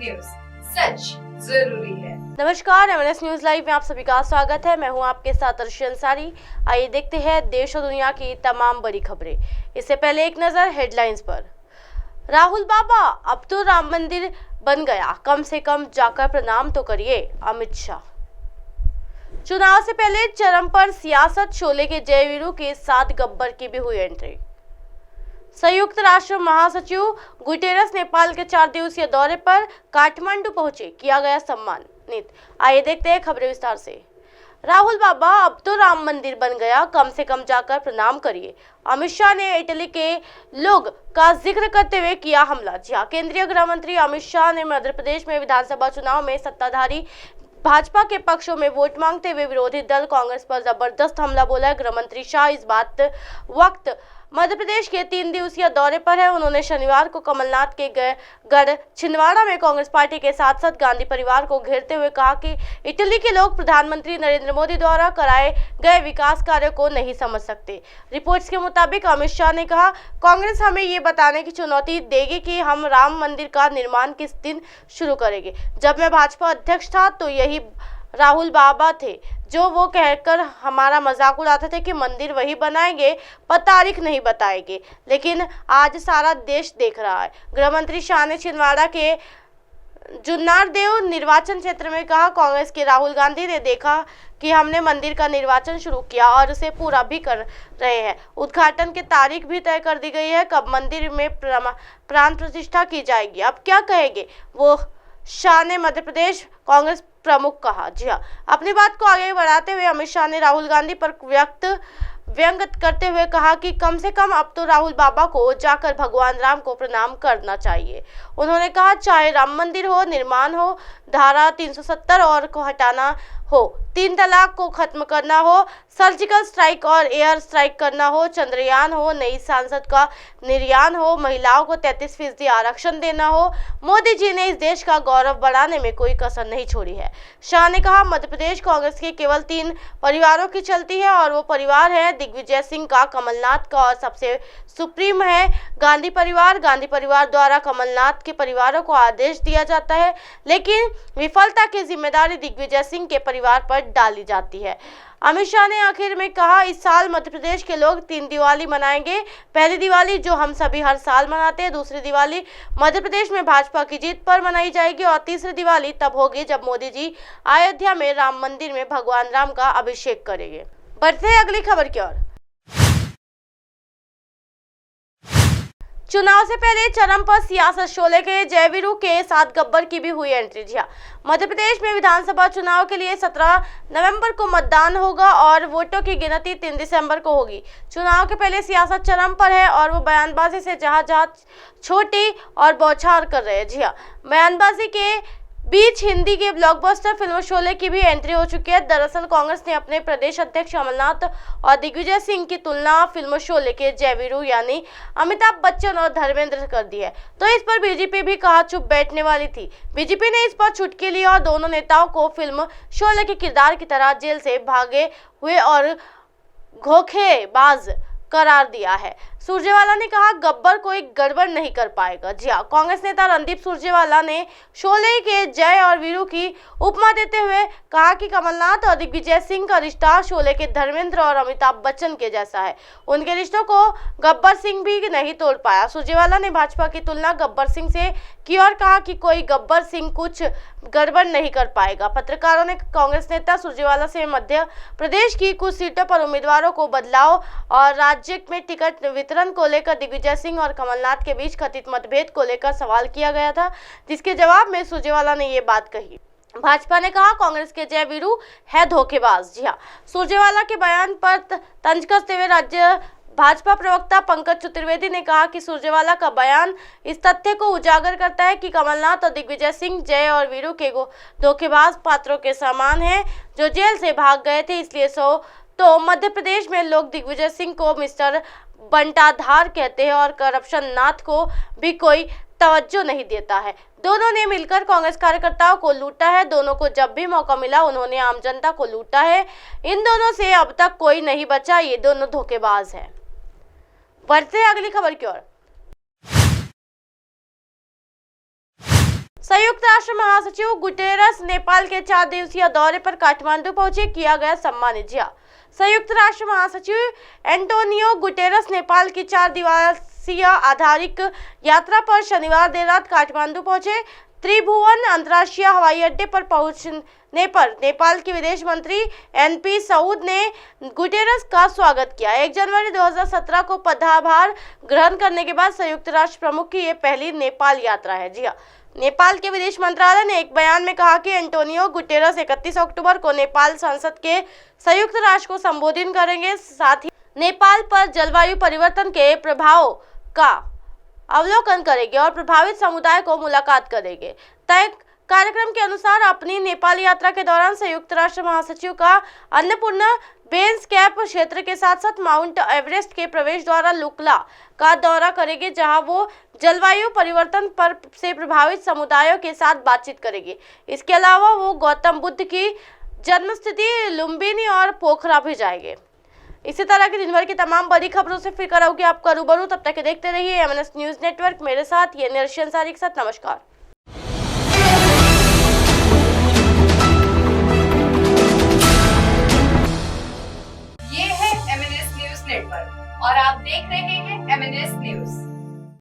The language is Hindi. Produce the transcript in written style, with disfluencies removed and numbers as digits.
न्यूज, सच जरूरी है। नमस्कार, एमएनएस न्यूज लाइव में आप सभी का स्वागत है। मैं हूं आपके साथ अर्शी अंसारी। आइए देखते हैं देश और दुनिया की तमाम बड़ी खबरें। इससे पहले एक नजर हेडलाइंस पर। राहुल बाबा, अब तो राम मंदिर बन गया, कम से कम जाकर प्रणाम तो करिए, अमित शाह। चुनाव से पहले चरम पर सियासत, शोले के जयवीरू के साथ गब्बर की भी हुई एंट्री। संयुक्त राष्ट्र महासचिव गुटेरस नेपाल के 4 दिवसीय दौरे पर काठमांडू पहुंचे, किया गया सम्मानित। आइए देखते हैं खबरें विस्तार से। राहुल बाबा, अब तो राम मंदिर बन गया, कम से कम जाकर प्रणाम करिए। अमित शाह ने इटली के लोग का जिक्र करते हुए किया हमला। जी हां, केंद्रीय गृह मंत्री अमित शाह ने मध्य प्रदेश में विधानसभा चुनाव में सत्ताधारी भाजपा के पक्षों में वोट मांगते हुए विरोधी दल कांग्रेस पर जबरदस्त हमला बोला। गृह मंत्री शाह इस बात वक्त मध्य प्रदेश के 3 दिवसीय दौरे पर है। उन्होंने शनिवार को कमलनाथ के गढ़ छिंदवाड़ा में कांग्रेस पार्टी के साथ गांधी परिवार को घेरते हुए कहा कि इटली के लोग प्रधानमंत्री नरेंद्र मोदी द्वारा कराए गए विकास कार्यों को नहीं समझ सकते। रिपोर्ट्स के मुताबिक अमित शाह ने कहा, कांग्रेस हमें ये बताने की चुनौती देगी कि हम राम मंदिर का निर्माण किस दिन शुरू करेंगे। जब मैं भाजपा अध्यक्ष था तो यही राहुल बाबा थे जो वो कहकर हमारा मजाक उड़ाते थे कि मंदिर वही बनाएंगे, पर तारीख नहीं बताएंगे। लेकिन आज सारा देश देख रहा है। गृह मंत्री शाह ने छिंदवाड़ा के जुन्नारदेव निर्वाचन क्षेत्र में कहा, कांग्रेस के राहुल गांधी ने देखा कि हमने मंदिर का निर्माण शुरू किया और उसे पूरा भी कर रहे हैं। उद्घाटन की तारीख भी तय कर दी गई है, कब मंदिर में प्राण प्रतिष्ठा की जाएगी, अब क्या कहेंगे वो, शाह ने मध्य प्रदेश कांग्रेस प्रमुख कहा। जी हां, अपनी बात को आगे बढ़ाते हुए अमित शाह ने राहुल गांधी पर व्यंग करते हुए कहा कि कम से कम अब तो राहुल बाबा को जाकर भगवान राम को प्रणाम करना चाहिए। उन्होंने कहा, चाहे राम मंदिर हो, निर्माण हो, धारा 370 और को हटाना हो, 3 तलाक को खत्म करना हो, सर्जिकल स्ट्राइक और एयर स्ट्राइक करना हो, चंद्रयान हो, नई सांसद का निर्यान हो, महिलाओं को 33% आरक्षण देना हो, मोदी जी ने इस देश का गौरव बढ़ाने में कोई कसर नहीं छोड़ी है। शाह ने कहा, मध्य प्रदेश कांग्रेस के केवल 3 परिवारों की चलती है और वो परिवार है दिग्विजय सिंह का, कमलनाथ का और सबसे सुप्रीम है गांधी परिवार। गांधी परिवार द्वारा कमलनाथ के परिवारों को आदेश दिया जाता है, लेकिन विफलता की जिम्मेदारी दिग्विजय सिंह के परिवार पर डाली जाती है। अमित शाह ने आखिर में कहा, इस साल मध्य प्रदेश के लोग 3 दिवाली मनाएंगे। पहली दिवाली जो हम सभी हर साल मनाते हैं, दूसरी दिवाली मध्य प्रदेश में भाजपा की जीत पर मनाई जाएगी और तीसरी दिवाली तब होगी जब मोदी जी अयोध्या में राम मंदिर में भगवान राम का अभिषेक करेंगे। बढ़ते हैं अगली खबर की ओर। चुनाव से पहले चरम पर सियासत, शोले के जयवीरू के साथ गब्बर की भी हुई एंट्री। जी हां, मध्य प्रदेश में विधानसभा चुनाव के लिए 17 नवंबर को मतदान होगा और वोटों की गिनती 3 दिसंबर को होगी। चुनाव के पहले सियासत चरम पर है और वो बयानबाजी से जहां छोटी और बौछार कर रहे हैं। जी हां, बयानबाजी के बीच हिंदी के ब्लॉकबस्टर फिल्म शोले की भी एंट्री हो चुकी है। दरअसल कांग्रेस ने अपने प्रदेश अध्यक्ष कमलनाथ और दिग्विजय सिंह की तुलना फिल्म शोले के जयवीरू यानी अमिताभ बच्चन और धर्मेंद्र से कर दी है, तो इस पर बीजेपी भी कहा चुप बैठने वाली थी। बीजेपी ने इस पर चुटकी ली और दोनों नेताओं को फिल्म शोले के किरदार की तरह जेल से भागे हुए और धोखेबाज करार दिया है। सुरजेवाला ने कहा, गब्बर कोई गड़बड़ नहीं कर पाएगा। जी हां, कांग्रेस नेता रणदीप सुरजेवाला ने शोले के जय और वीरू की उपमा देते हुए कहा कि कमलनाथ और दिग्विजय सिंह का रिश्ता शोले के धर्मेंद्र और अमिताभ बच्चन के जैसा है। उनके रिश्तों को गब्बर सिंह भी नहीं तोड़ पाया। सुरजेवाला ने भाजपा की तुलना गब्बर सिंह से की और कहा कि कोई गब्बर सिंह कुछ गड़बड़ नहीं कर पाएगा। पत्रकारों ने कांग्रेस नेता सुरजेवाला से मध्य प्रदेश की कुछ सीटों पर उम्मीदवारों को बदलाव और राज्य में टिकट वितरण को लेकर दिग्विजय सिंह और कमलनाथ के बीच कथित मतभेद को लेकर सवाल किया गया था, जिसके जवाब में सुरजेवाला ने ये बात कही। भाजपा ने कहा, कांग्रेस के जयवीरू है धोखेबाज। जी हां, सुरजेवाला के बयान पर तंज कसते हुए राज्य भाजपा प्रवक्ता पंकज चतुर्वेदी ने कहा कि सुरजेवाला का बयान इस तथ्य को उजागर करता है कि कमलनाथ और दिग्विजय सिंह जय और वीरू के धोखेबाज पात्रों के समान हैं जो जेल से भाग गए थे। इसलिए तो मध्य प्रदेश में लोग दिग्विजय सिंह को मिस्टर बंटाधार कहते हैं और करप्शन नाथ को भी कोई तवज्जो नहीं देता है। दोनों ने मिलकर कांग्रेस कार्यकर्ताओं को लूटा है। दोनों को जब भी मौका मिला उन्होंने आम जनता को लूटा है। इन दोनों से अब तक कोई नहीं बचा। ये दोनों धोखेबाज हैं। बढ़ते हैं अगली खबर की ओर। संयुक्त राष्ट्र महासचिव गुटेरस नेपाल के 4 दिवसीय दौरे पर काठमांडू पहुंचे, किया गया सम्मानित। जी हां, संयुक्त राष्ट्र महासचिव एंटोनियो गुटेरस नेपाल की 4 दिवसीय आधिकारिक यात्रा पर शनिवार देर रात काठमांडू पहुंचे। त्रिभुवन अंतर्राष्ट्रीय हवाई अड्डे पर पहुंचने पर नेपाल के विदेश मंत्री एनपी सऊद ने गुटेरस का स्वागत किया। 1 जनवरी 2017 को पदभार ग्रहण करने के बाद संयुक्त राष्ट्र प्रमुख की ये पहली नेपाल यात्रा है। जी हाँ, नेपाल के विदेश मंत्रालय ने एक बयान में कहा कि एंटोनियो गुटेरस 31 अक्टूबर को नेपाल संसद के संयुक्त राष्ट्र को संबोधित करेंगे। साथ ही नेपाल पर जलवायु परिवर्तन के प्रभाव का अवलोकन करेंगे और प्रभावित समुदाय को मुलाकात करेंगे। तय कार्यक्रम के अनुसार अपनी नेपाल यात्रा के दौरान संयुक्त राष्ट्र महासचिव का अन्नपूर्णा बेस कैंप क्षेत्र के साथ साथ माउंट एवरेस्ट के प्रवेश द्वार लुकला का दौरा करेंगे, जहां वो जलवायु परिवर्तन पर से प्रभावित समुदायों के साथ बातचीत करेंगे। इसके अलावा वो गौतम बुद्ध की जन्मस्थली लुम्बिनी और पोखरा भी जाएंगे। इसी तरह की दिन भर की तमाम बड़ी खबरों से फिर कराऊंगी आपका रूबरू। तब तक देखते रहिए एमएनएस न्यूज नेटवर्क। मेरे साथ ये निरशन सारी के साथ नमस्कार।